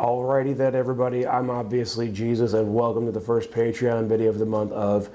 Alrighty then, everybody, I'm obviously Jesus, and welcome to the first Patreon video of the month of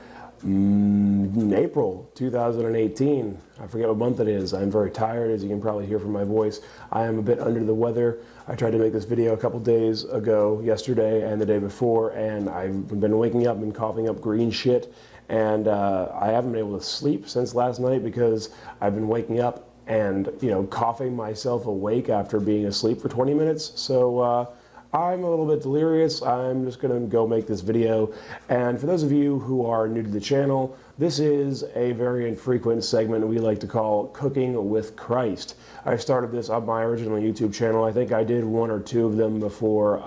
April 2018. I forget what month it is. I'm very tired, as you can probably hear from my voice. I am a bit under the weather. I tried to make this video a couple days ago, yesterday and the day before, and I've been waking up and coughing up green shit, and I haven't been able to sleep since last night because I've been waking up and, coughing myself awake after being asleep for 20 minutes. So, I'm a little bit delirious. I'm just going to go make this video. And for those of you who are new to the channel, this is a very infrequent segment we like to call Cooking with Christ. I started this on my original YouTube channel. I think I did one or two of them before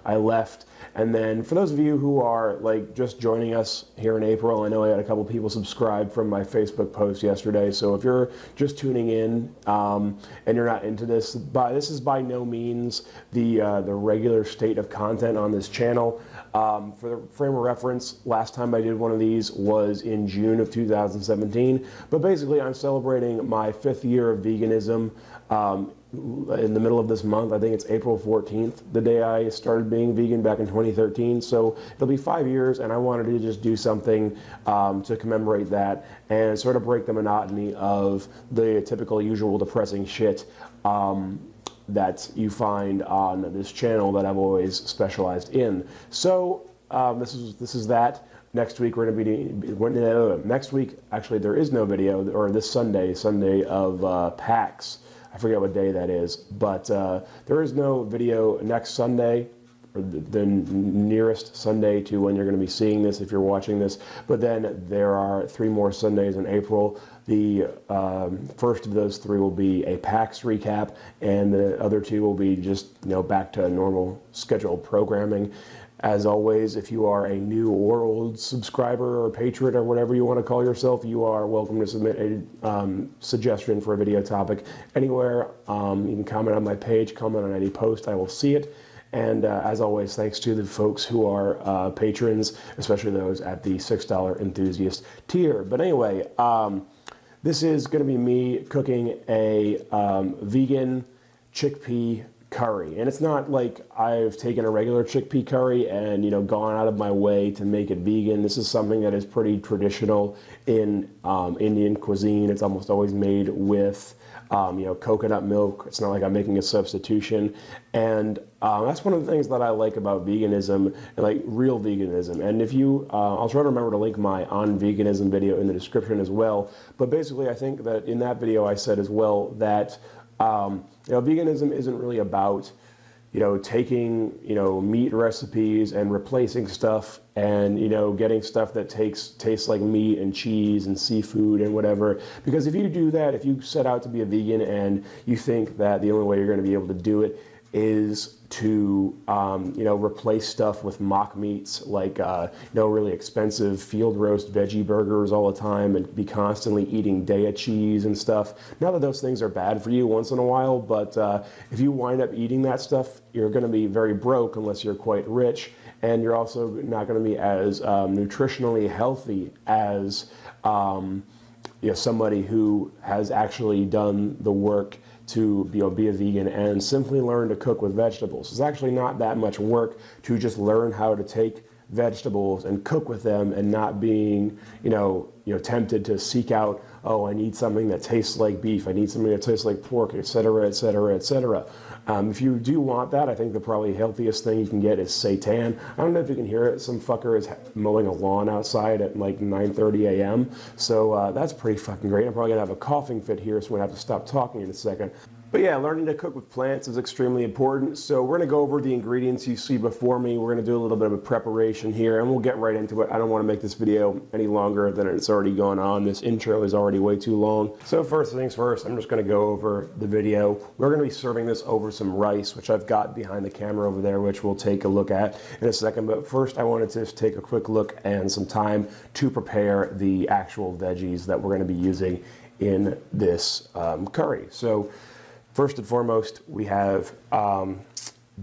I left. And then for those of you who are just joining us here in April, I know I had a couple people subscribed from my Facebook post yesterday. So if you're just tuning in and you're not into this, this is by no means the regular state of content on this channel. For the frame of reference, last time I did one of these was in June of 2017. But basically, I'm celebrating my 5th year of veganism in the middle of this month. I think it's April 14th, the day I started being vegan back in 2013. So it'll be 5 years, and I wanted to just do something to commemorate that and sort of break the monotony of the typical, usual depressing shit that you find on this channel that I've always specialized in. So this is that. Next week we're going to be next week. Actually, there is no video, or this Sunday of PAX. I forget what day that is, but there is no video next Sunday, or the nearest Sunday to when you're going to be seeing this if you're watching this. But then there are 3 more Sundays in April. The first of those 3 will be a PAX recap, and the other 2 will be just back to normal scheduled programming. As always, if you are a new or old subscriber or patron or whatever you want to call yourself, you are welcome to submit a suggestion for a video topic anywhere. You can comment on my page, comment on any post, I will see it. And as always, thanks to the folks who are patrons, especially those at the $6 enthusiast tier. But anyway, this is going to be me cooking a vegan chickpea curry. And it's not like I've taken a regular chickpea curry and gone out of my way to make it vegan. This is something that is pretty traditional in Indian cuisine. It's almost always made with coconut milk. It's not like I'm making a substitution. And that's one of the things that I like about veganism, and real veganism. And if you I'll try to remember to link my on veganism video in the description as well. But basically, I think that in that video I said as well that veganism isn't really about, taking, meat recipes and replacing stuff and, getting stuff that tastes like meat and cheese and seafood and whatever. Because if you do that, if you set out to be a vegan and you think that the only way you're going to be able to do it is to, replace stuff with mock meats, really expensive field roast veggie burgers all the time, and be constantly eating Daiya cheese and stuff. Not that those things are bad for you once in a while, but if you wind up eating that stuff, you're going to be very broke unless you're quite rich, and you're also not going to be as nutritionally healthy as somebody who has actually done the work to be a vegan and simply learn to cook with vegetables. It's actually not that much work to just learn how to take vegetables and cook with them, and not being tempted to seek out, oh, I need something that tastes like beef, I need something that tastes like pork, etc., etc., etc. If you do want that, I think the probably healthiest thing you can get is seitan. I don't know if you can hear it. Some fucker is mowing a lawn outside at 9:30 a.m. So that's pretty fucking great. I'm probably gonna have a coughing fit here, so I'm gonna have to stop talking in a second. But yeah, learning to cook with plants is extremely important. So we're going to go over the ingredients you see before me. We're going to do a little bit of a preparation here, and we'll get right into it. I don't want to make this video any longer than it's already gone on. This intro is already way too long. So first things first, I'm just going to go over the video. We're going to be serving this over some rice, which I've got behind the camera over there, which we'll take a look at in a second. But first, I wanted to just take a quick look and some time to prepare the actual veggies that we're going to be using in this curry. So first and foremost, we have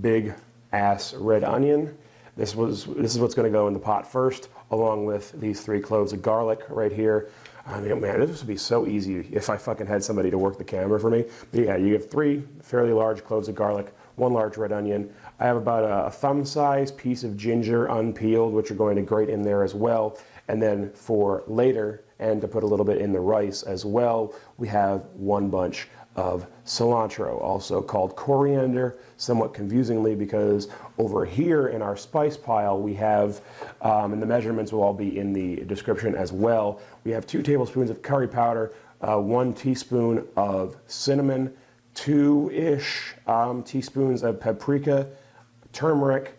big ass red onion. This is what's going to go in the pot first, along with these 3 cloves of garlic right here. I mean, man, this would be so easy if I fucking had somebody to work the camera for me. But yeah, you have 3 fairly large cloves of garlic 1 large red onion. I have about a thumb-sized piece of ginger unpeeled, which we're going to grate in there as well. And then for later, and to put a little bit in the rice as well, we have 1 bunch of cilantro, also called coriander, somewhat confusingly because over here in our spice pile we have, and the measurements will all be in the description as well, we have 2 tablespoons of curry powder, 1 teaspoon of cinnamon, 2-ish teaspoons of paprika, turmeric,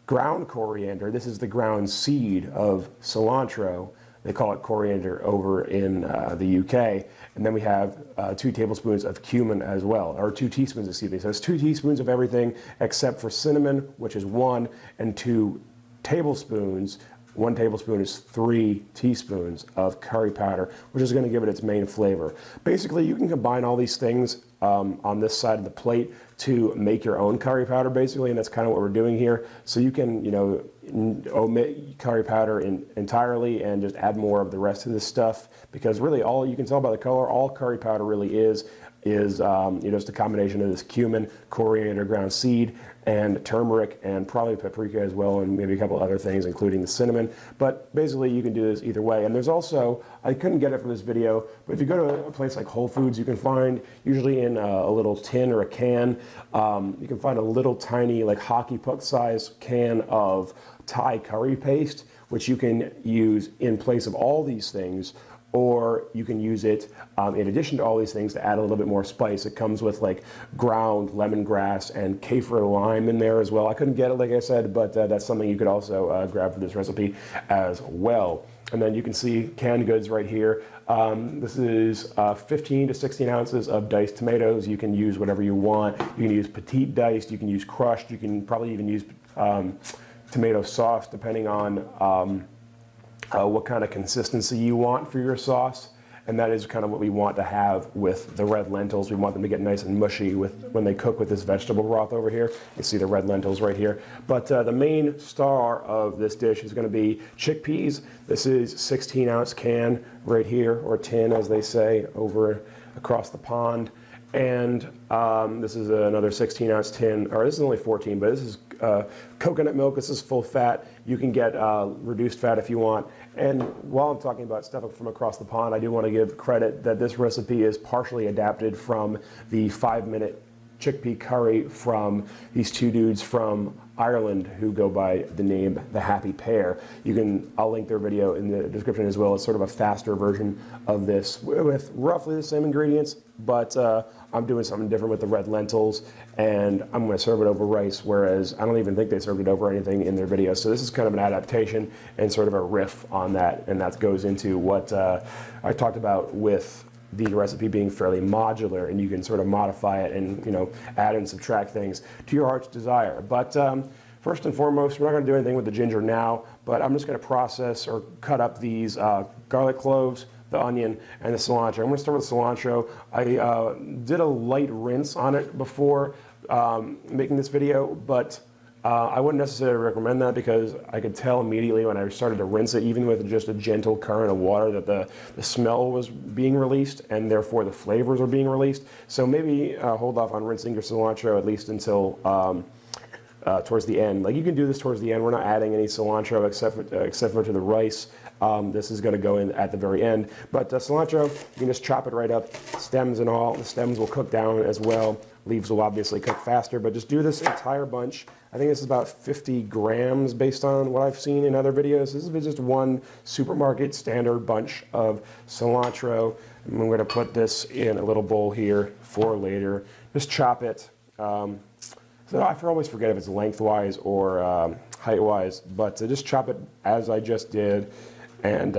ground coriander. This is the ground seed of cilantro. They call it coriander over in the UK. And then we have 2 tablespoons of cumin as well, or 2 teaspoons, excuse me. So it's 2 teaspoons of everything except for cinnamon, which is 1, and 2 tablespoons. 1 tablespoon is 3 teaspoons of curry powder, which is going to give it its main flavor. Basically, you can combine all these things on this side of the plate to make your own curry powder, basically, and that's kind of what we're doing here. So you can, omit curry powder entirely and just add more of the rest of this stuff, because really all you can tell by the color, all curry powder really is just a combination of this cumin, coriander, ground seed, and turmeric, and probably paprika as well, and maybe a couple other things, including the cinnamon. But basically, you can do this either way. And there's also, I couldn't get it for this video, but if you go to a place like Whole Foods, you can find, usually in a little tin or a can, you can find a little tiny, like hockey puck size can of Thai curry paste, which you can use in place of all these things, or you can use it in addition to all these things to add a little bit more spice. It comes with like ground lemongrass and kaffir lime in there as well. I couldn't get it, like I said, but that's something you could also grab for this recipe as well. And then you can see canned goods right here. This is 15 to 16 ounces of diced tomatoes. You can use whatever you want. You can use petite diced, you can use crushed, you can probably even use tomato sauce, depending on what kind of consistency you want for your sauce. And that is kind of what we want to have with the red lentils. We want them to get nice and mushy when they cook with this vegetable broth over here. You see the red lentils right here. But the main star of this dish is going to be chickpeas. This is 16-ounce can right here, or tin as they say over across the pond. And this is another 16-ounce tin, or this is only 14, but this is coconut milk. This is full fat. You can get reduced fat if you want. And while I'm talking about stuff from across the pond, I do want to give credit that this recipe is partially adapted from the 5-minute chickpea curry from these 2 dudes from Ireland who go by the name The Happy Pair. I'll link their video in the description as well. It's sort of a faster version of this with roughly the same ingredients, but I'm doing something different with the red lentils, and I'm going to serve it over rice, whereas I don't even think they served it over anything in their video. So this is kind of an adaptation and sort of a riff on that, and that goes into what I talked about with the recipe being fairly modular, and you can sort of modify it and add and subtract things to your heart's desire. But first and foremost, we're not going to do anything with the ginger now, but I'm just going to process or cut up these garlic cloves, the onion, and the cilantro. I'm going to start with cilantro. I did a light rinse on it before making this video, but I wouldn't necessarily recommend that, because I could tell immediately when I started to rinse it, even with just a gentle current of water, that the smell was being released, and therefore the flavors are being released. So maybe hold off on rinsing your cilantro at least until towards the end. Like, you can do this towards the end. We're not adding any cilantro except for to the rice. This is going to go in at the very end. But cilantro, you can just chop it right up, stems and all. The stems will cook down as well. Leaves will obviously cook faster, but just do this entire bunch. I think this is about 50 grams based on what I've seen in other videos. This is just one supermarket standard bunch of cilantro. And I'm going to put this in a little bowl here for later. Just chop it. So I always forget if it's lengthwise or height-wise, but just chop it as I just did, and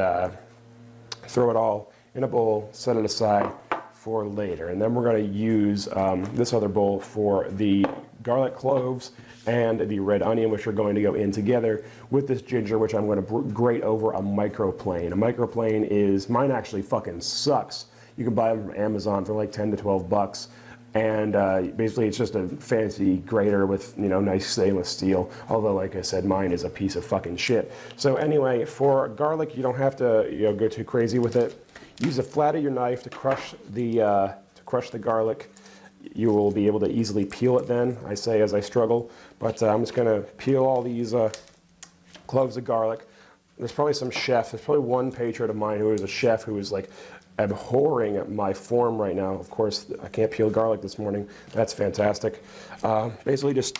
throw it all in a bowl, set it aside for later. And then we're going to use this other bowl for the garlic cloves and the red onion, which are going to go in together with this ginger, which I'm going to grate over a microplane. A microplane is, mine actually fucking sucks. You can buy them from Amazon for like 10 to 12 bucks. And basically it's just a fancy grater with, nice stainless steel. Although, like I said, mine is a piece of fucking shit. So anyway, for garlic, you don't have to go too crazy with it. Use the flat of your knife to crush the garlic. you will be able to easily peel it then, I say as I struggle. But I'm just going to peel all these cloves of garlic. There's probably some chef, there's probably one patron of mine who is a chef who is like abhorring at my form right now. Of course, I can't peel garlic this morning. That's fantastic. Basically just,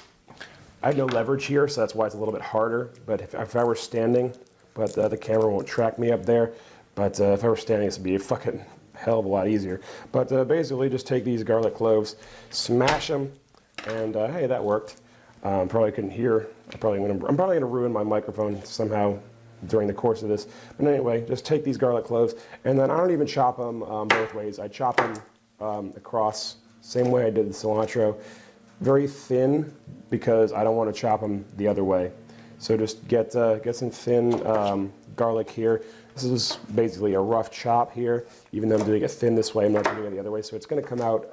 I have no leverage here, so that's why it's a little bit harder. But if I were standing, but the camera won't track me up there. But if I were standing, this would be a fucking hell of a lot easier. But basically just take these garlic cloves, smash them, and hey, that worked. Probably couldn't hear. I'm probably gonna ruin my microphone somehow during the course of this. But anyway, just take these garlic cloves, and then I don't even chop them both ways. I chop them across, same way I did the cilantro, very thin, because I don't want to chop them the other way. So just get some thin garlic here. This is basically a rough chop here. Even though I'm doing it thin this way, I'm not doing it the other way. So it's going to come out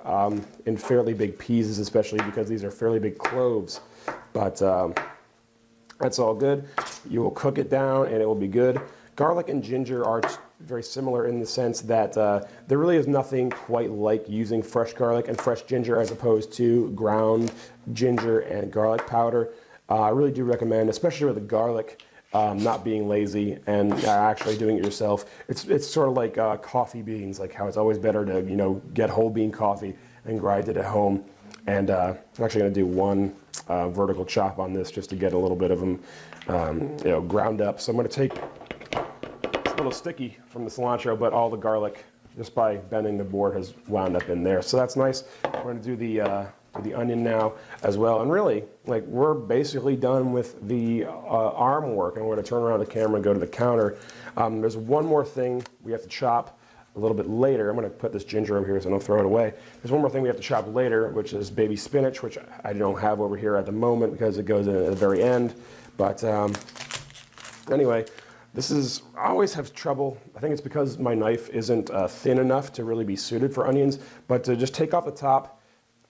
in fairly big pieces, especially because these are fairly big cloves. But that's all good. You will cook it down and it will be good. Garlic and ginger are very similar in the sense that there really is nothing quite like using fresh garlic and fresh ginger as opposed to ground ginger and garlic powder. I really do recommend, especially with the garlic, not being lazy and actually doing it yourself. It's sort of like coffee beans, like how it's always better to get whole bean coffee and grind it at home. And I'm actually going to do one vertical chop on this just to get a little bit of them ground up. So I'm going to take, it's a little sticky from the cilantro, but all the garlic just by bending the board has wound up in there. So that's nice. We're going to do the onion now as well. And really, like, we're basically done with the arm work. And we're going to turn around the camera and go to the counter. There's one more thing we have to chop a little bit later. I'm going to put this ginger over here so I don't throw it away. There's one more thing we have to chop later, which is baby spinach, which I don't have over here at the moment because it goes in at the very end. But anyway, I always have trouble. I think it's because my knife isn't thin enough to really be suited for onions. But to just take off the top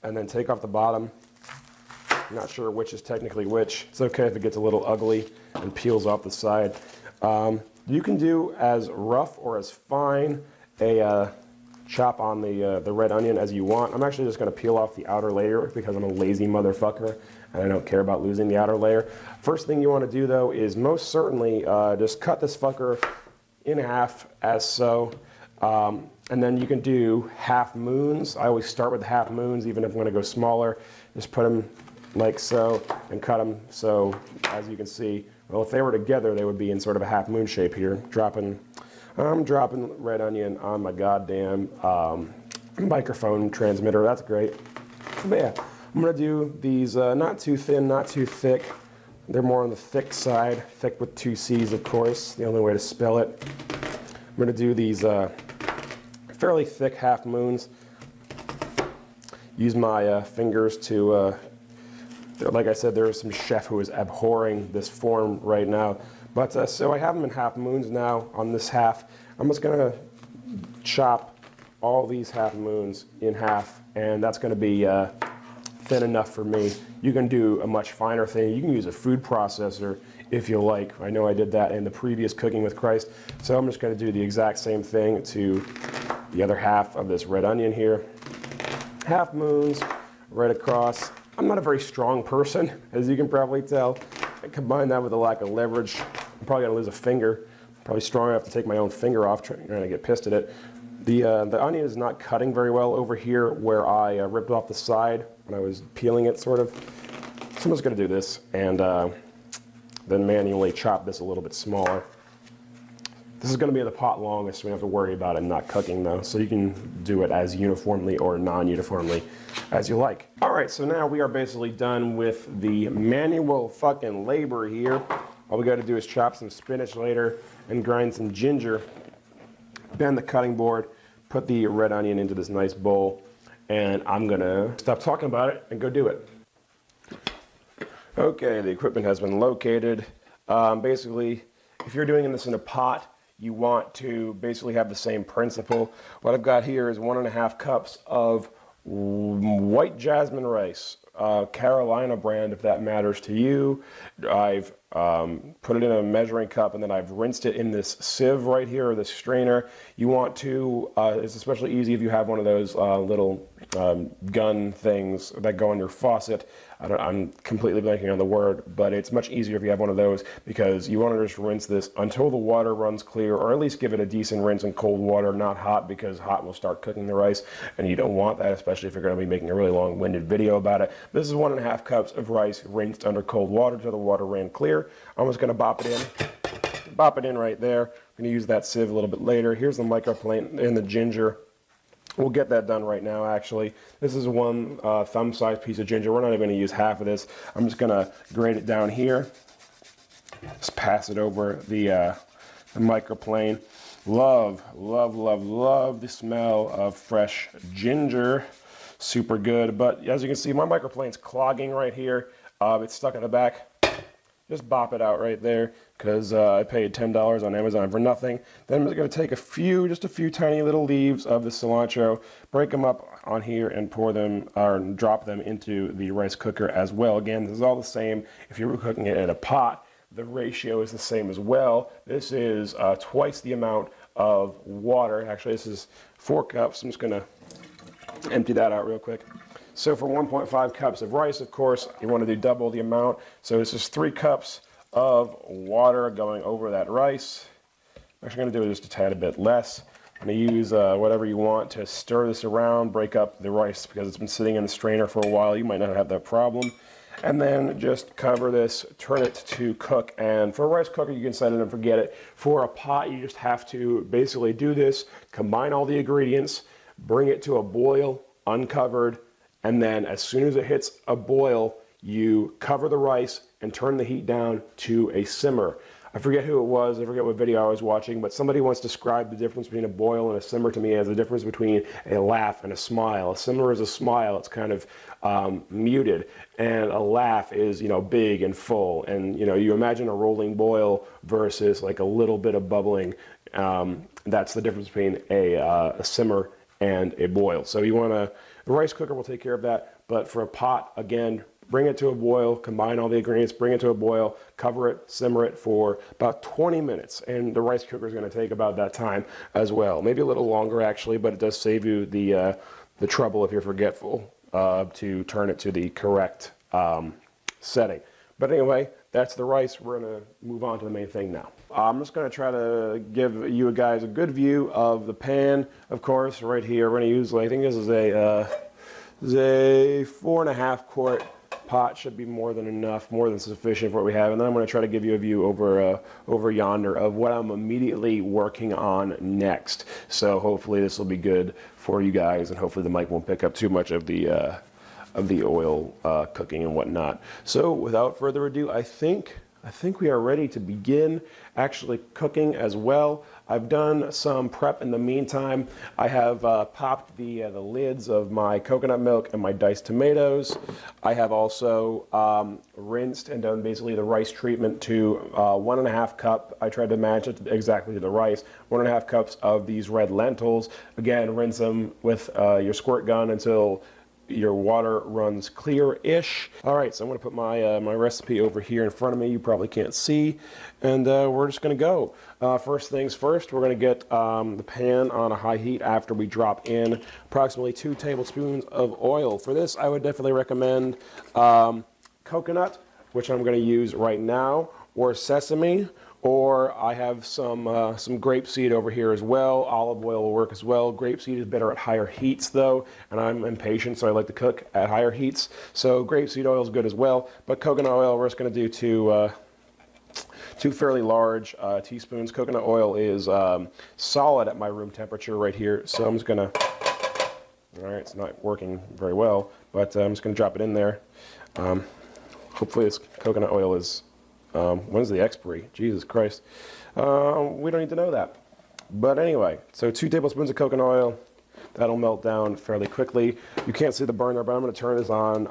and then take off the bottom. I'm not sure which is technically which. It's okay if it gets a little ugly and peels off the side. You can do as rough or as fine a chop on the red onion as you want. I'm actually just going to peel off the outer layer because I'm a lazy motherfucker and I don't care about losing the outer layer. First thing you want to do though is most certainly just cut this fucker in half as so. And then you can do half moons. I always start with half moons, even if I'm going to go smaller. Just put them like so and cut them. So as you can see, well, if they were together, they would be in sort of a half moon shape here. I'm dropping red onion on my goddamn microphone transmitter. That's great. But yeah, I'm going to do these not too thin, not too thick. They're more on the thick side. Thick with two C's, of course. The only way to spell it. I'm going to do these fairly thick half moons. Use my fingers to, like I said, there is some chef who is abhorring this form right now. But so I have them in half moons now on this half. I'm just going to chop all these half moons in half, and that's going to be thin enough for me. You can do a much finer thing. You can use a food processor if you like. I know I did that in the previous Cooking with Christ. So I'm just going to do the exact same thing to the other half of this red onion here. Half moons right across. I'm not a very strong person, as you can probably tell. I combine that with a lack of leverage. I'm probably going to lose a finger. Probably strong enough to take my own finger off trying to get pissed at it. The onion is not cutting very well over here where I ripped off the side when I was peeling it, sort of. So I'm just going to do this and then manually chop this a little bit smaller. This is going to be in the pot longest, so we don't have to worry about it not cooking though. So you can do it as uniformly or non-uniformly as you like. All right, so now we are basically done with the manual fucking labor here. All we got to do is chop some spinach later and grind some ginger. Bend the cutting board, put the red onion into this nice bowl, and I'm going to stop talking about it and go do it. Okay, the equipment has been located. Basically, if you're doing this in a pot, you want to basically have the same principle. What I've got here is 1.5 cups of white jasmine rice, Carolina brand, if that matters to you. I've put it in a measuring cup, and then I've rinsed it in this sieve right here, or this strainer. You want to, it's especially easy if you have one of those little gun things that go on your faucet. I'm completely blanking on the word, but it's much easier if you have one of those, because you want to just rinse this until the water runs clear, or at least give it a decent rinse in cold water, not hot, because hot will start cooking the rice, and you don't want that, especially if you're going to be making a really long-winded video about it. This is 1.5 cups of rice rinsed under cold water till the water ran clear. I'm just going to bop it in right there. I'm going to use that sieve a little bit later. Here's the microplane and the ginger. We'll get that done right now, actually. This is one thumb-sized piece of ginger. We're not even going to use half of this. I'm just going to grate it down here. Just pass it over the microplane. Love, love, love, love the smell of fresh ginger. Super good. But as you can see, my microplane's clogging right here. It's stuck in the back. Just bop it out right there, because I paid $10 on Amazon for nothing. Then I'm just going to take just a few tiny little leaves of the cilantro, break them up on here, and pour them or drop them into the rice cooker as well. Again, this is all the same. If you were cooking it in a pot, the ratio is the same as well. This is twice the amount of water. Actually, this is 4 cups. I'm just going to empty that out real quick. So for 1.5 cups of rice, of course, you want to do double the amount. So this is 3 cups of water going over that rice. I'm actually going to do just a tad bit less. I'm going to use whatever you want to stir this around, break up the rice, because it's been sitting in the strainer for a while. You might not have that problem. And then just cover this, turn it to cook. And for a rice cooker, you can set it and forget it. For a pot, you just have to basically do this, combine all the ingredients, bring it to a boil, uncovered, and then as soon as it hits a boil, you cover the rice and turn the heat down to a simmer. I forget who it was, I forget what video I was watching, but somebody once described the difference between a boil and a simmer to me as the difference between a laugh and a smile. A simmer is a smile, it's kind of muted, and a laugh is, big and full. And, you imagine a rolling boil versus like a little bit of bubbling. That's the difference between a simmer and a boil. So the rice cooker will take care of that, but for a pot, again, bring it to a boil, combine all the ingredients, bring it to a boil, cover it, simmer it for about 20 minutes, and the rice cooker is going to take about that time as well. Maybe a little longer, actually, but it does save you the trouble if you're forgetful to turn it to the correct setting. But anyway, that's the rice. We're going to move on to the main thing now. I'm just going to try to give you guys a good view of the pan, of course, right here. We're going to use, I think this is a 4.5 quart pot. Should be more than enough, more than sufficient for what we have. And then I'm going to try to give you a view over yonder of what I'm immediately working on next. So hopefully this will be good for you guys, and hopefully the mic won't pick up too much of the oil cooking and whatnot. So without further ado, I think we are ready to begin actually cooking as well. I've done some prep in the meantime. I have popped the lids of my coconut milk and my diced tomatoes. I have also rinsed and done basically the rice treatment to 1.5 cup. I tried to match it exactly to the rice. 1.5 cups of these red lentils. Again, rinse them with your squirt gun until your water runs clear-ish. All right, so I'm going to put my my recipe over here in front of me. You probably can't see, and we're just going to go. First things first, we're going to get the pan on a high heat after we drop in approximately 2 tablespoons of oil. For this, I would definitely recommend coconut, which I'm going to use right now, or sesame, or I have some grapeseed over here as well. Olive oil will work as well. Grapeseed is better at higher heats though, and I'm impatient, so I like to cook at higher heats. So grapeseed oil is good as well, but coconut oil, we're just going to do two fairly large teaspoons. Coconut oil is solid at my room temperature right here, so I'm just going to, all right, it's not working very well, but I'm just going to drop it in there. Hopefully this coconut oil is, when's the expiry? Jesus Christ. We don't need to know that. But anyway, so 2 tablespoons of coconut oil. That'll melt down fairly quickly. You can't see the burner, but I'm going to turn this on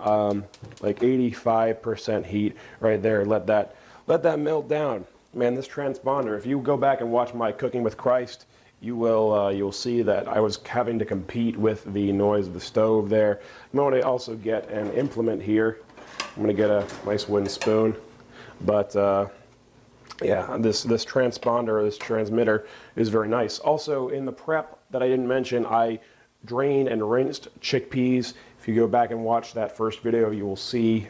like 85% heat right there. Let that melt down. Man, this transponder, if you go back and watch my Cooking with Christ you'll see that I was having to compete with the noise of the stove there. I'm going to also get an implement here. I'm going to get a nice wooden spoon, but yeah, this transponder, this transmitter is very nice. Also, in the prep that I didn't mention, I drained and rinsed chickpeas. If you go back and watch that first video, you will see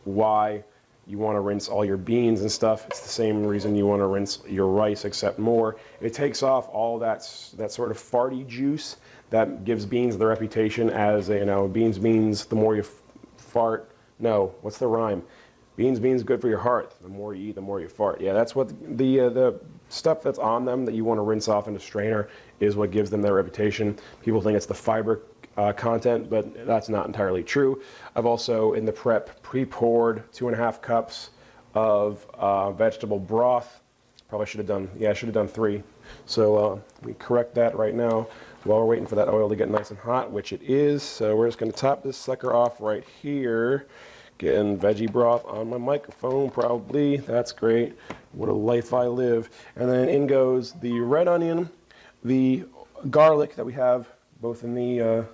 why you want to rinse all your beans and stuff. It's the same reason you want to rinse your rice, except more. It takes off all that sort of farty juice that gives beans the reputation as, you know, beans, the more you fart. No, what's the rhyme? Beans, good for your heart. The more you eat, the more you fart. Yeah, that's what the stuff that's on them that you want to rinse off in a strainer is what gives them their reputation. People think it's the fiber content, but that's not entirely true. I've also, in the prep, pre-poured 2.5 cups of vegetable broth. Probably should have done, yeah, I should have done 3. So we correct that right now while we're waiting for that oil to get nice and hot, which it is. So we're just going to top this sucker off right here. Getting veggie broth on my microphone, probably. That's great. What a life I live. And then in goes the red onion, the garlic that we have both in the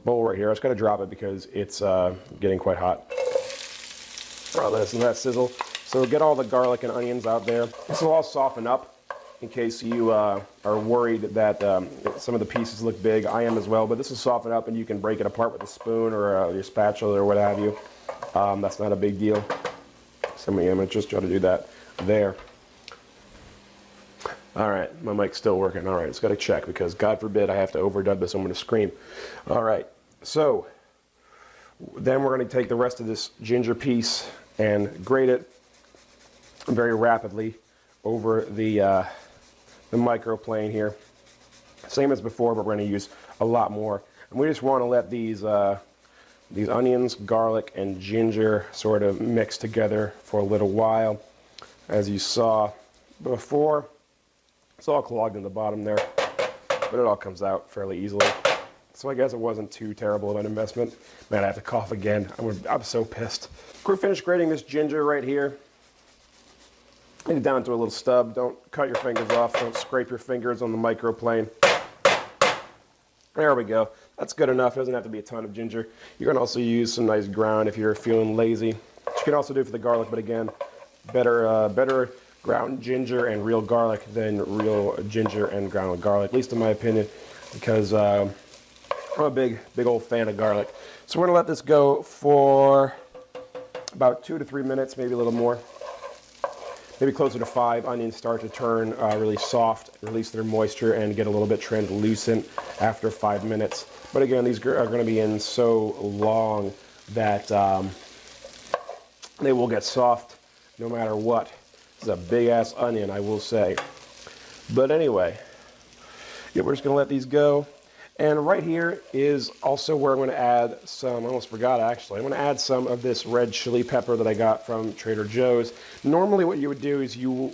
bowl right here. I just got to drop it because it's getting quite hot. Oh, listen to that sizzle. So get all the garlic and onions out there. This will all soften up in case you are worried that some of the pieces look big. I am as well, but this will soften up and you can break it apart with a spoon or your spatula or what have you. That's not a big deal. So I'm going to just try to do that there. All right, my mic's still working. All right, it's got to check because God forbid I have to overdub this. I'm going to scream. All right, so then we're going to take the rest of this ginger piece and grate it very rapidly over the microplane here. Same as before, but we're going to use a lot more. And we just want to let these onions, garlic, and ginger sort of mix together for a little while. As you saw before, it's all clogged in the bottom there, but it all comes out fairly easily. So I guess it wasn't too terrible of an investment. Man, I have to cough again. I'm so pissed. We're finished grating this ginger right here. Get it down to a little stub. Don't cut your fingers off. Don't scrape your fingers on the microplane. There we go. That's good enough. It doesn't have to be a ton of ginger. You can also use some nice ground if you're feeling lazy. Which you can also do for the garlic, but again, better ground ginger and real garlic than real ginger and ground garlic, at least in my opinion, because I'm a big old fan of garlic. So we're going to let this go for about 2 to 3 minutes, maybe a little more. Maybe closer to 5. Onions start to turn really soft, release their moisture, and get a little bit translucent after 5 minutes. But again, these are going to be in so long that they will get soft no matter what. This is a big-ass onion, I will say. But anyway, yeah, we're just going to let these go. And right here is also where I'm going to add some, I almost forgot actually, I'm going to add some of this red chili pepper that I got from Trader Joe's. Normally what you would do is you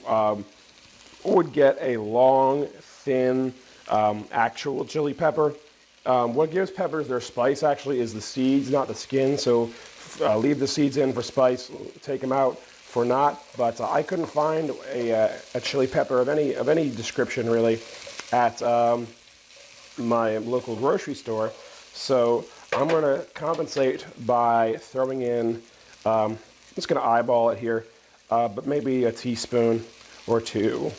would get a long, thin, actual chili pepper. What gives peppers their spice actually is the seeds, not the skin. So leave the seeds in for spice, take them out for not. But I couldn't find a chili pepper of any description really at my local grocery store, so I'm going to compensate by throwing in, I'm just going to eyeball it here, but maybe a teaspoon or 2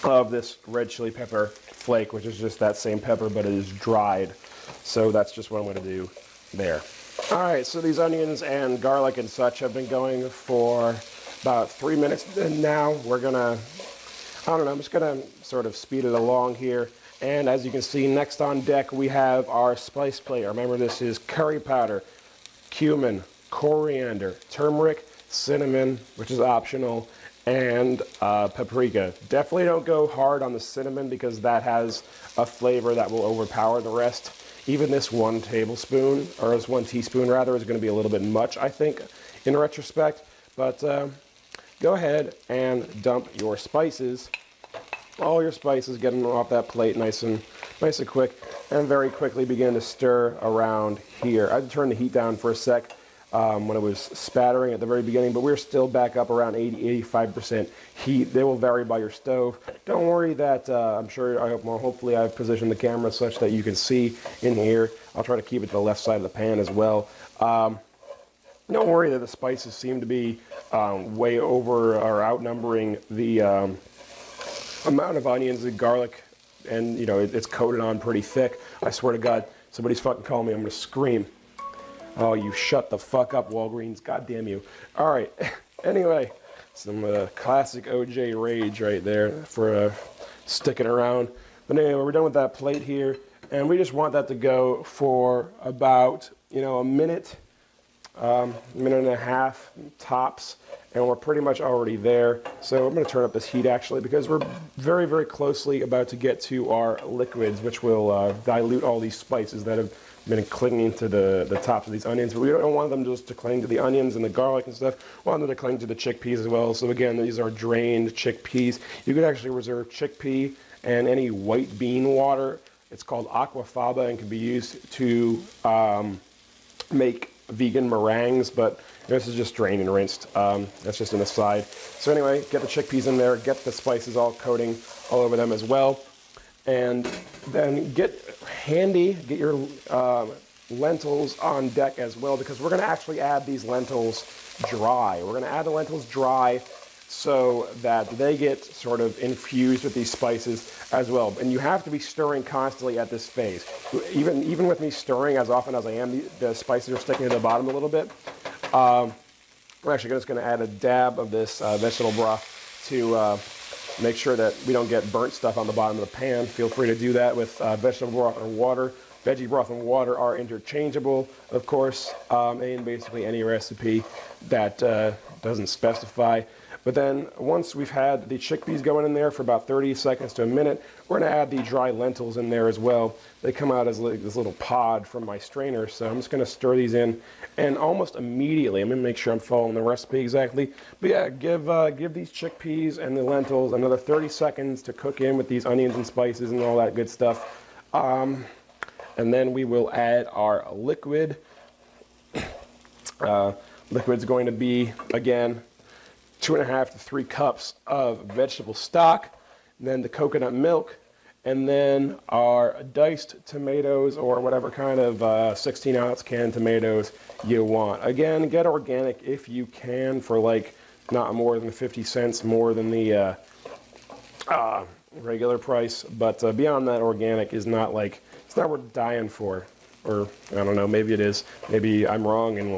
of this red chili pepper flake, which is just that same pepper, but it is dried. So that's just what I'm going to do there. All right, so these onions and garlic and such have been going for about 3 minutes, and now we're going to, I don't know, I'm just going to sort of speed it along here. And as you can see, next on deck, we have our spice plate. Remember, this is curry powder, cumin, coriander, turmeric, cinnamon, which is optional, and paprika. Definitely don't go hard on the cinnamon because that has a flavor that will overpower the rest. Even this 1 tablespoon, or this 1 teaspoon rather, is going to be a little bit much, I think, in retrospect. But go ahead and dump your spices. All your spices, get them off that plate nice and quick, and very quickly begin to stir around here. I'd turn the heat down for a sec. when it was spattering at the very beginning, but we're still back up around 80-85% heat. They will vary by your stove. Don't worry that I'm sure, hopefully I've positioned the camera such that you can see in here. I'll try to keep it to the left side of the pan as well. Don't worry that the spices seem to be way over or outnumbering the amount of onions and garlic, and it's coated on pretty thick. I swear to God, somebody's fucking calling me, I'm gonna scream. Oh, you shut the fuck up, Walgreens. God damn you. All right. Anyway, some classic OJ rage right there for sticking around. But anyway, we're done with that plate here, and we just want that to go for about a minute. Minute and a half tops, and we're pretty much already there. So I'm going to turn up this heat actually, because we're very, very closely about to get to our liquids, which will dilute all these spices that have been clinging to the tops of these onions. But we don't want them just to cling to the onions and the garlic and stuff. We want them to cling to the chickpeas as well. So again, these are drained chickpeas. You could actually reserve chickpea and any white bean water. It's called aquafaba and can be used to make vegan meringues, but this is just drained and rinsed. That's just an aside. So anyway, get the chickpeas in there, get the spices all coating all over them as well, and then get your lentils on deck as well, because we're going to actually add these lentils dry. We're going to add the lentils dry so that they get sort of infused with these spices as well. And you have to be stirring constantly at this phase. Even with me stirring as often as I am, the spices are sticking to the bottom a little bit. We're actually just going to add a dab of this vegetable broth to make sure that we don't get burnt stuff on the bottom of the pan. Feel free to do that with vegetable broth or water. Veggie broth and water are interchangeable, of course, in basically any recipe that doesn't specify. But then once we've had the chickpeas going in there for about 30 seconds to a minute, we're going to add the dry lentils in there as well. They come out as this little pod from my strainer, so I'm just going to stir these in, and almost immediately, I'm going to make sure I'm following the recipe exactly. But yeah, give these chickpeas and the lentils another 30 seconds to cook in with these onions and spices and all that good stuff. And then we will add our liquid. Liquid's going to be, again, 2.5 to 3 cups of vegetable stock, then the coconut milk, and then our diced tomatoes, or whatever kind of 16-ounce canned tomatoes you want. Again, get organic if you can, for like not more than 50 cents more than the regular price. But beyond that, organic is not like, it's not worth dying for. Or I don't know, maybe it is. Maybe I'm wrong, and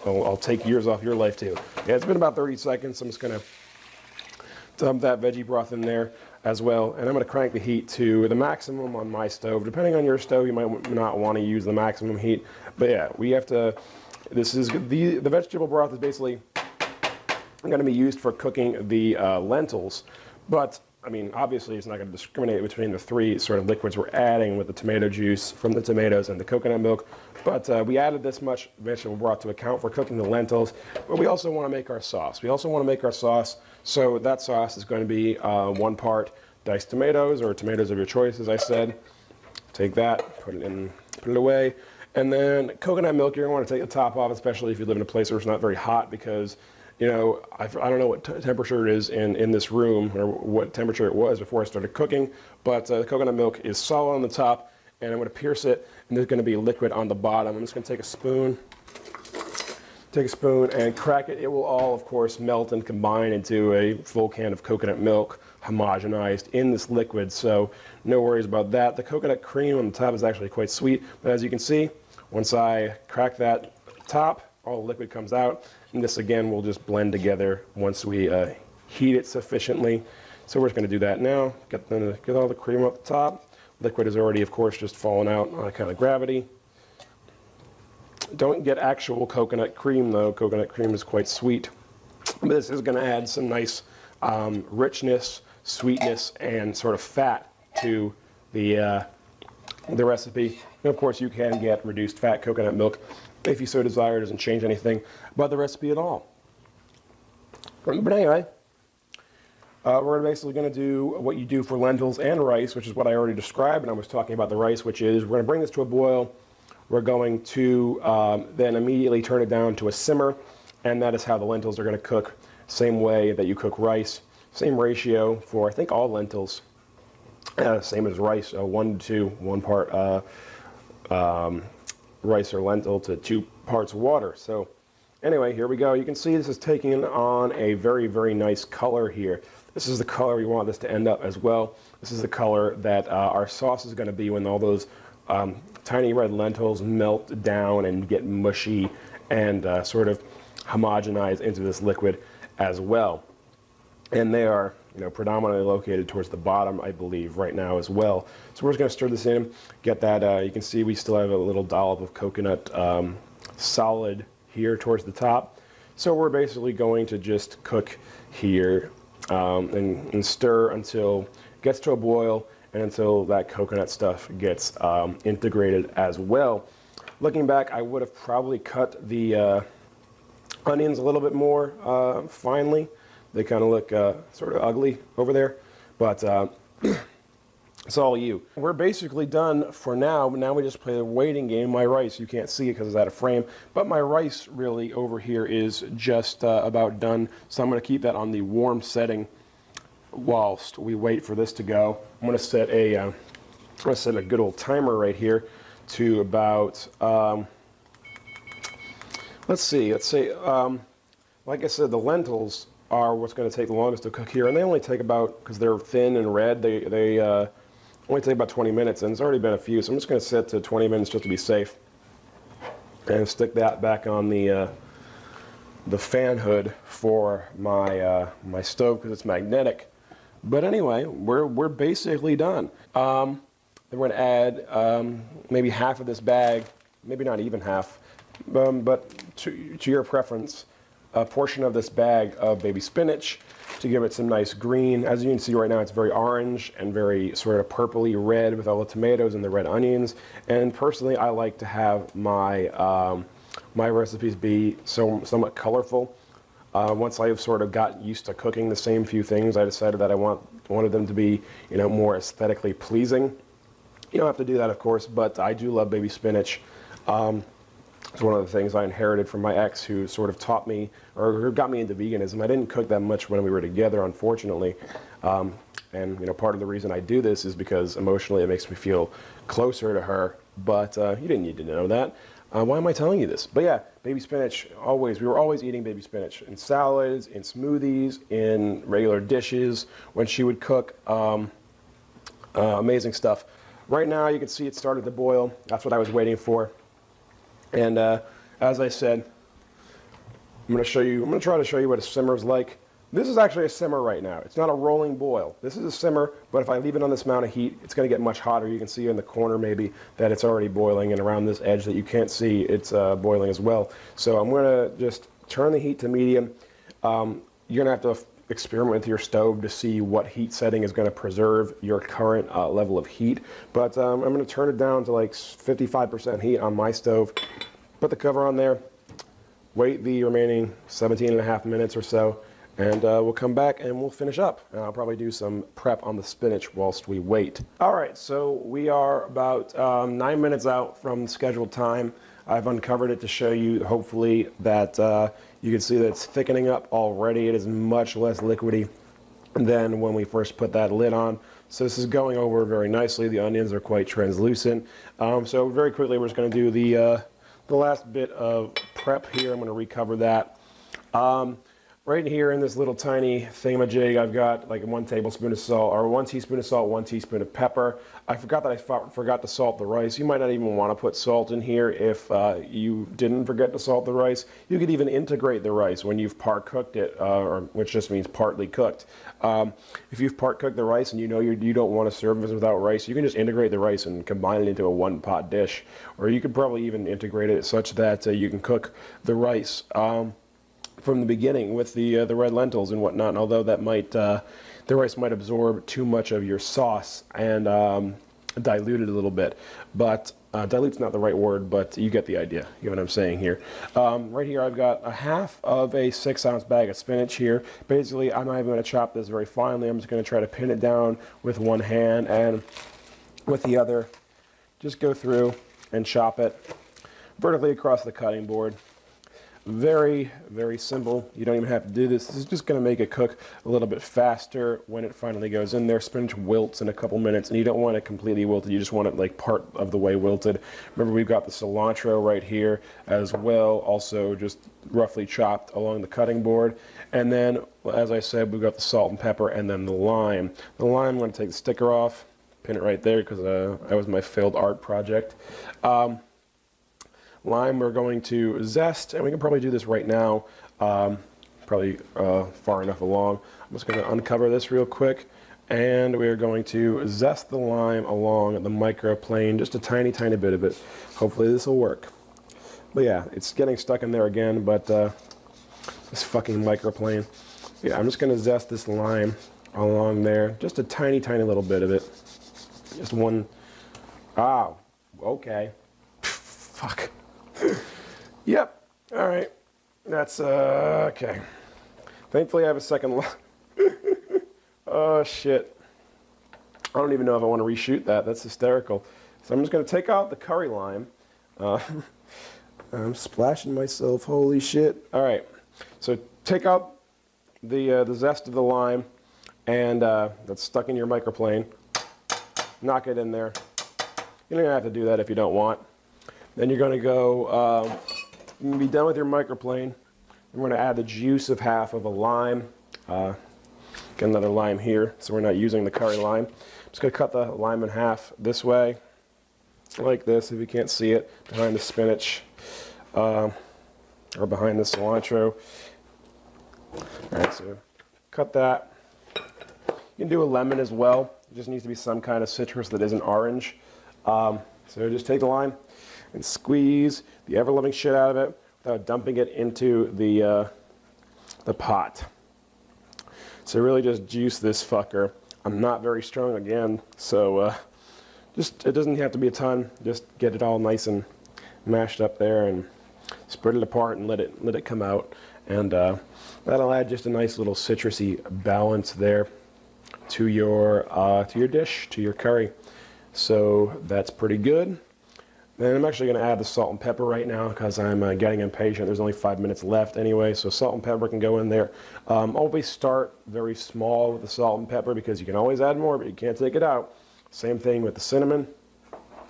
I'll take years off your life too. Yeah, it's been about 30 seconds. So I'm just gonna dump that veggie broth in there as well, and I'm gonna crank the heat to the maximum on my stove. Depending on your stove, you might not want to use the maximum heat, but yeah, we have to. This is the vegetable broth is basically going to be used for cooking the lentils, but I mean, obviously, it's not going to discriminate between the three sort of liquids we're adding with the tomato juice from the tomatoes and the coconut milk. But we added this much vegetable broth to account for cooking the lentils. But we also want to make our sauce. So that sauce is going to be 1 part diced tomatoes, or tomatoes of your choice, as I said. Take that, put it away. And then coconut milk, you're going to want to take the top off, especially if you live in a place where it's not very hot, because I don't know what temperature it is in this room, or what temperature it was before I started cooking, but the coconut milk is solid on the top, and I'm going to pierce it, and there's going to be liquid on the bottom. I'm just going to take a spoon and crack it. It will all, of course, melt and combine into a full can of coconut milk, homogenized in this liquid, so no worries about that. The coconut cream on the top is actually quite sweet, but as you can see, once I crack that top, all the liquid comes out, and this again will just blend together once we heat it sufficiently. So we're just going to do that now. Get all the cream up the top. Liquid is already, of course, just falling out on account of gravity. Don't get actual coconut cream, though. Coconut cream is quite sweet. But this is going to add some nice richness, sweetness, and sort of fat to the recipe. And of course, you can get reduced fat coconut milk if you so desire. It doesn't change anything about the recipe at all. But anyway, we're basically going to do what you do for lentils and rice, which is what I already described, and I was talking about the rice, which is we're going to bring this to a boil. we're going to then immediately turn it down to a simmer, and that is how the lentils are going to cook. Same way that you cook rice, same ratio for I think all lentils. Same as rice, 1 to 2, 1 part rice or lentil to 2 parts water. So anyway, here we go. You can see this is taking on a very, very nice color here. This is the color we want this to end up as well. This is the color that our sauce is going to be when all those tiny red lentils melt down and get mushy and sort of homogenize into this liquid as well. And they are, you know, predominantly located towards the bottom, I believe, right now as well. So we're just going to stir this in, get that, you can see we still have a little dollop of coconut solid here towards the top. So we're basically going to just cook here and stir until it gets to a boil and until that coconut stuff gets integrated as well. Looking back, I would have probably cut the onions a little bit more finely. They kind of look sort of ugly over there, but it's all you. We're basically done for now. Now we just play the waiting game. My rice, you can't see it because it's out of frame, but my rice really over here is just about done. So I'm going to keep that on the warm setting whilst we wait for this to go. I'm going to set a good old timer right here to about let's say like I said, the lentils are what's going to take the longest to cook here, and they only take about, because they're thin and red, they only take about 20 minutes, and it's already been a few, so I'm just going to set to 20 minutes just to be safe, and stick that back on the fan hood for my my stove because it's magnetic. But anyway, we're basically done. Then we're going to add maybe half of this bag, maybe not even half, but to your preference, a portion of this bag of baby spinach to give it some nice green. As you can see right now, it's very orange and very sort of purpley red with all the tomatoes and the red onions. And personally, I like to have my my recipes be somewhat colorful. Once I've sort of got used to cooking the same few things, I decided that I wanted them to be, you know, more aesthetically pleasing. You don't have to do that, of course, but I do love baby spinach. It's one of the things I inherited from my ex, who sort of taught me, or who got me into veganism. I didn't cook that much when we were together, unfortunately. And you know, part of the reason I do this is because emotionally it makes me feel closer to her. But you didn't need to know that. Why am I telling you this? But yeah, baby spinach, we were always eating baby spinach in salads, in smoothies, in regular dishes, when she would cook. Amazing stuff. Right now you can see it started to boil. That's what I was waiting for. And as I said, I'm going to try to show you what a simmer is like. This is actually a simmer right now. It's not a rolling boil. This is a simmer, but if I leave it on this amount of heat, it's going to get much hotter. You can see in the corner maybe that it's already boiling, and around this edge that you can't see, it's boiling as well. So I'm going to just turn the heat to medium. You're going to have to experiment with your stove to see what heat setting is going to preserve your current level of heat. But I'm going to turn it down to like 55% heat on my stove. Put the cover on there. Wait the remaining 17.5 minutes or so, and we'll come back and we'll finish up. And I'll probably do some prep on the spinach whilst we wait. All right, so we are about 9 minutes out from the scheduled time. I've uncovered it to show you, hopefully, that you can see that it's thickening up already. It is much less liquidy than when we first put that lid on. So this is going over very nicely. The onions are quite translucent. So very quickly, we're just going to do the last bit of prep here. I'm going to recover that. Right here in this little tiny thingamajig, I've got like 1 tablespoon of salt, or 1 teaspoon of salt, 1 teaspoon of pepper. I forgot that I forgot to salt the rice. You might not even want to put salt in here if you didn't forget to salt the rice. You could even integrate the rice when you've part cooked it, which just means partly cooked. If you've part cooked the rice and you know you don't want to serve this without rice, you can just integrate the rice and combine it into a 1-pot dish. Or you could probably even integrate it such that you can cook the rice from the beginning with the red lentils and whatnot. And although that might the rice might absorb too much of your sauce and dilute it a little bit, but dilute's not the right word, but you get the idea. You know what I'm saying here. Right here I've got a half of a 6-ounce bag of spinach here. Basically, I'm not even going to chop this very finely. I'm just going to try to pin it down with one hand, and with the other just go through and chop it vertically across the cutting board. Very, very simple. You don't even have to do this. This is just going to make it cook a little bit faster when it finally goes in there. Spinach wilts in a couple minutes, and you don't want it completely wilted. You just want it like part of the way wilted. Remember, we've got the cilantro right here as well, also just roughly chopped along the cutting board. And then, as I said, we've got the salt and pepper, and then the lime. The lime, I'm going to take the sticker off, pin it right there because that was my failed art project. Lime we're going to zest, and we can probably do this right now, probably far enough along. I'm just going to uncover this real quick, and we're going to zest the lime along the microplane, just a tiny, tiny bit of it. Hopefully this will work. But yeah, it's getting stuck in there again, but this fucking microplane. Yeah, I'm just going to zest this lime along there, just a tiny, tiny little bit of it. Just one. Oh, okay. Fuck. Yep. All right. That's okay. Thankfully, I have a second. Oh shit. I don't even know if I want to reshoot that. That's hysterical. So I'm just going to take out the curry lime. I'm splashing myself. Holy shit. All right. So take out the zest of the lime, and that's stuck in your microplane. Knock it in there. You don't even have to do that if you don't want. Then you're going to go, you're going to be done with your microplane. We're going to add the juice of half of a lime. Get another lime here, so we're not using the curry lime. I'm just going to cut the lime in half this way, like this, if you can't see it, behind the spinach, or behind the cilantro. Alright, so cut that. You can do a lemon as well. It just needs to be some kind of citrus that isn't orange. So just take the lime and squeeze the ever-loving shit out of it without dumping it into the pot. So really just juice this fucker. I'm not very strong again, so just it doesn't have to be a ton. Just get it all nice and mashed up there and spread it apart and let it come out. And that'll add just a nice little citrusy balance there to your dish, to your curry. So that's pretty good. Then I'm actually going to add the salt and pepper right now because I'm getting impatient. There's only 5 minutes left anyway, so salt and pepper can go in there. Always start very small with the salt and pepper because you can always add more, but you can't take it out. Same thing with the cinnamon.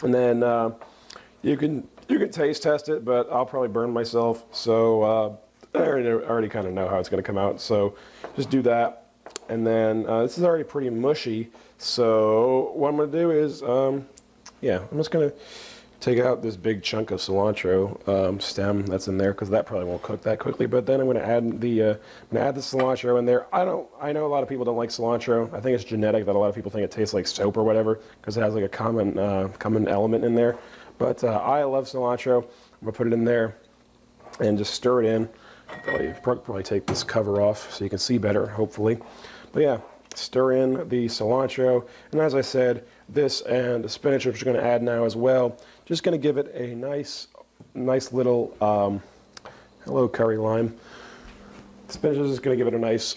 And then you can taste test it, but I'll probably burn myself. So I already kind of know how it's going to come out. So just do that. And then this is already pretty mushy. So what I'm going to do is, yeah, I'm just going to take out this big chunk of cilantro stem that's in there because that probably won't cook that quickly. But then I'm going to add the cilantro in there. I know a lot of people don't like cilantro. I think it's genetic that a lot of people think it tastes like soap or whatever because it has like a common element in there. But I love cilantro. I'm going to put it in there and just stir it in. Probably take this cover off so you can see better, hopefully. But yeah, stir in the cilantro. And as I said, this and the spinach, which we're going to add now as well, just going to give it a nice little, hello curry lime. Spinach is just going to give it a nice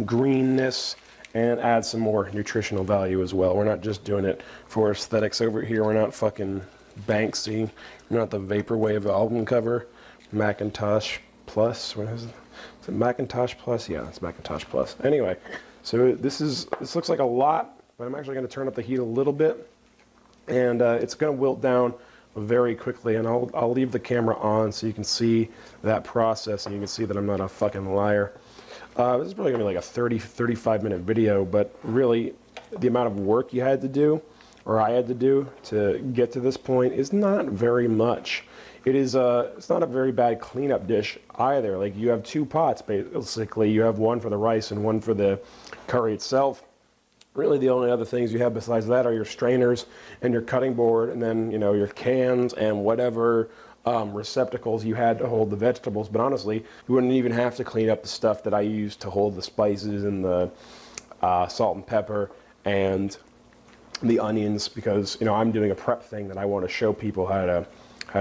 greenness and add some more nutritional value as well. We're not just doing it for aesthetics over here. We're not fucking Banksy. We're not the Vaporwave album cover. Macintosh Plus. What is it? Is it Macintosh Plus? Yeah, it's Macintosh Plus. Anyway, so this looks like a lot, but I'm actually going to turn up the heat a little bit, and it's going to wilt down very quickly. And I'll leave the camera on so you can see that process, and you can see that I'm not a fucking liar. This is probably going to be like a 35 minute video, but really, the amount of work you had to do, or I had to do, to get to this point is not very much. It's not a very bad cleanup dish either. Like, you have two pots basically. You have one for the rice and one for the curry itself. Really, the only other things you have besides that are your strainers and your cutting board, and then your cans and whatever receptacles you had to hold the vegetables. But honestly, you wouldn't even have to clean up the stuff that I use to hold the spices and the salt and pepper and the onions, because I'm doing a prep thing that I want to show people how to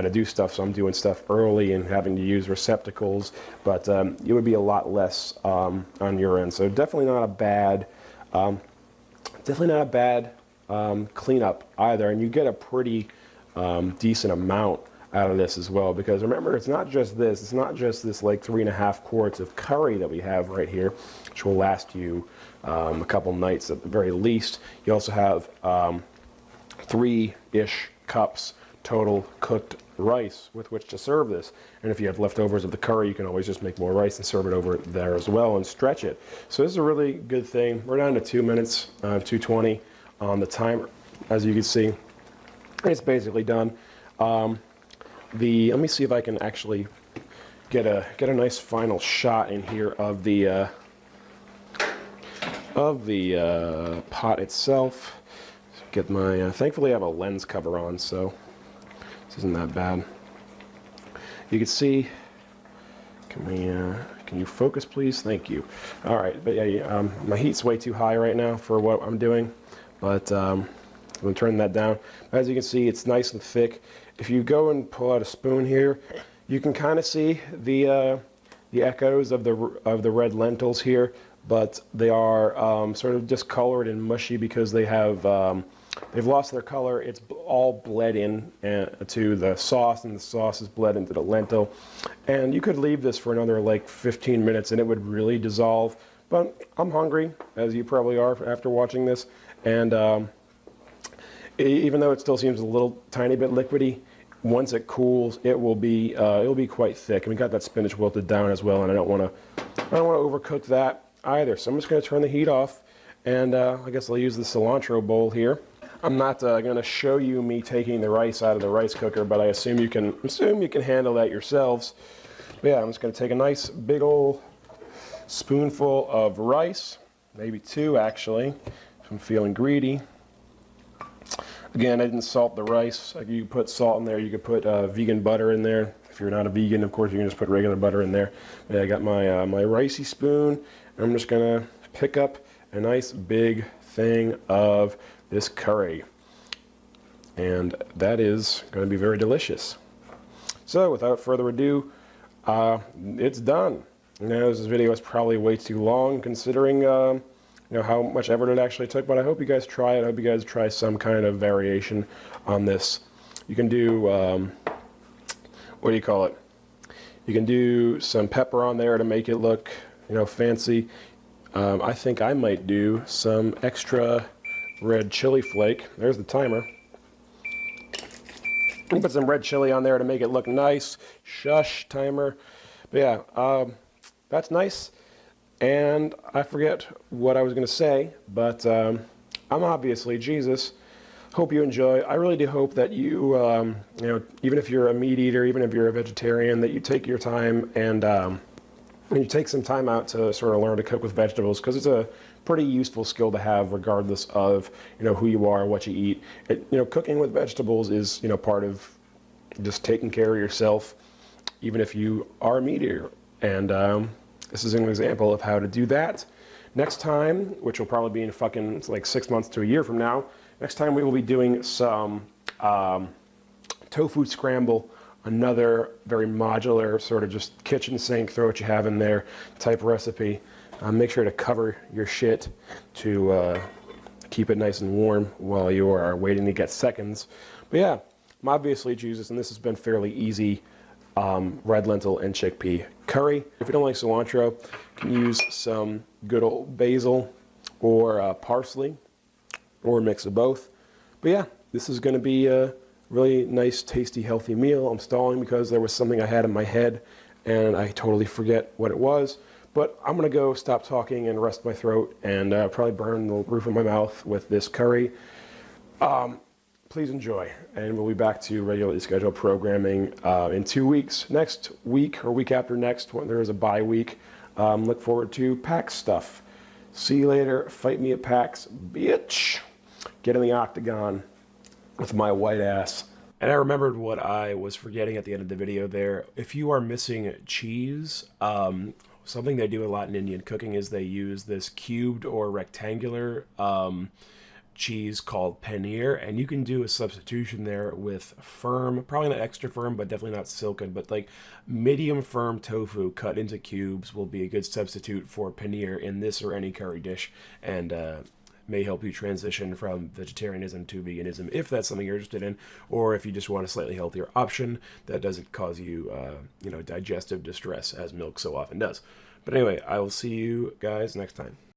do stuff. So I'm doing stuff early and having to use receptacles, but it would be a lot less on your end. So definitely not a bad cleanup either, and you get a pretty decent amount out of this as well, because remember, it's not just this like 3.5 quarts of curry that we have right here, which will last you a couple nights at the very least. You also have 3-ish cups total cooked rice with which to serve this. And if you have leftovers of the curry, you can always just make more rice and serve it over there as well and stretch it. So this is a really good thing. We're down to 2 minutes, 2:20 on the timer, as you can see. It's basically done. Let me see if I can actually get a nice final shot in here of the pot itself. Get my thankfully I have a lens cover on, so this isn't that bad. You can see. Can you focus, please? Thank you. All right, but yeah, my heat's way too high right now for what I'm doing, but I'm gonna turn that down. As you can see, it's nice and thick. If you go and pull out a spoon here, you can kind of see the echoes of the red lentils here, but they are sort of discolored and mushy because they've lost their color. It's all bled in to the sauce, and the sauce is bled into the lentil. And you could leave this for another like 15 minutes and it would really dissolve. But I'm hungry, as you probably are after watching this. And even though it still seems a little tiny bit liquidy, once it cools, it'll be quite thick. And we got that spinach wilted down as well, and I don't want to overcook that either. So I'm just going to turn the heat off, and I guess I'll use the cilantro bowl here. I'm not going to show you me taking the rice out of the rice cooker, but I assume you can handle that yourselves. But yeah, I'm just going to take a nice big old spoonful of rice, maybe 2 actually, if I'm feeling greedy. Again, I didn't salt the rice. You could put salt in there. You could put vegan butter in there. If you're not a vegan, of course, you can just put regular butter in there. But I got my my ricey spoon, and I'm just going to pick up a nice big thing of this curry. And that is going to be very delicious. So, without further ado, it's done. Now, this video is probably way too long, considering how much effort it actually took, but I hope you guys try it. I hope you guys try some kind of variation on this. You can do, what do you call it? You can do some pepper on there to make it look, fancy. I think I might do some extra red chili flake. There's the timer. Put some red chili on there to make it look nice. Shush, timer. But yeah, that's nice. And I forget what I was going to say, but I'm obviously Jesus. Hope you enjoy. I really do hope that you, even if you're a meat eater, even if you're a vegetarian, that you take your time and you take some time out to sort of learn to cook with vegetables, because it's a pretty useful skill to have regardless of, who you are, what you eat. Cooking with vegetables is, part of just taking care of yourself, even if you are a meat eater. And this is an example of how to do that. Next time, which will probably be in like 6 months to a year from now, next time we will be doing some tofu scramble, another very modular sort of just kitchen sink, throw what you have in there type recipe. Make sure to cover your shit to keep it nice and warm while you are waiting to get seconds. But yeah, I'm obviously Jesus, and this has been fairly easy. Red lentil and chickpea curry. If you don't like cilantro, you can use some good old basil or parsley, or a mix of both. But yeah, this is going to be a really nice, tasty, healthy meal. I'm stalling because there was something I had in my head and I totally forget what it was. But I'm going to go stop talking and rest my throat and probably burn the roof of my mouth with this curry. Please enjoy, and we'll be back to regularly scheduled programming in 2 weeks. Next week, or week after next, when there is a bye week, look forward to PAX stuff. See you later. Fight me at PAX, bitch. Get in the octagon with my white ass. And I remembered what I was forgetting at the end of the video there. If you are missing cheese, something they do a lot in Indian cooking is they use this cubed or rectangular cheese called paneer, and you can do a substitution there with firm, probably not extra firm, but definitely not silken, but like medium firm tofu cut into cubes will be a good substitute for paneer in this or any curry dish. And may help you transition from vegetarianism to veganism if that's something you're interested in, or if you just want a slightly healthier option that doesn't cause you, digestive distress as milk so often does. But anyway, I will see you guys next time.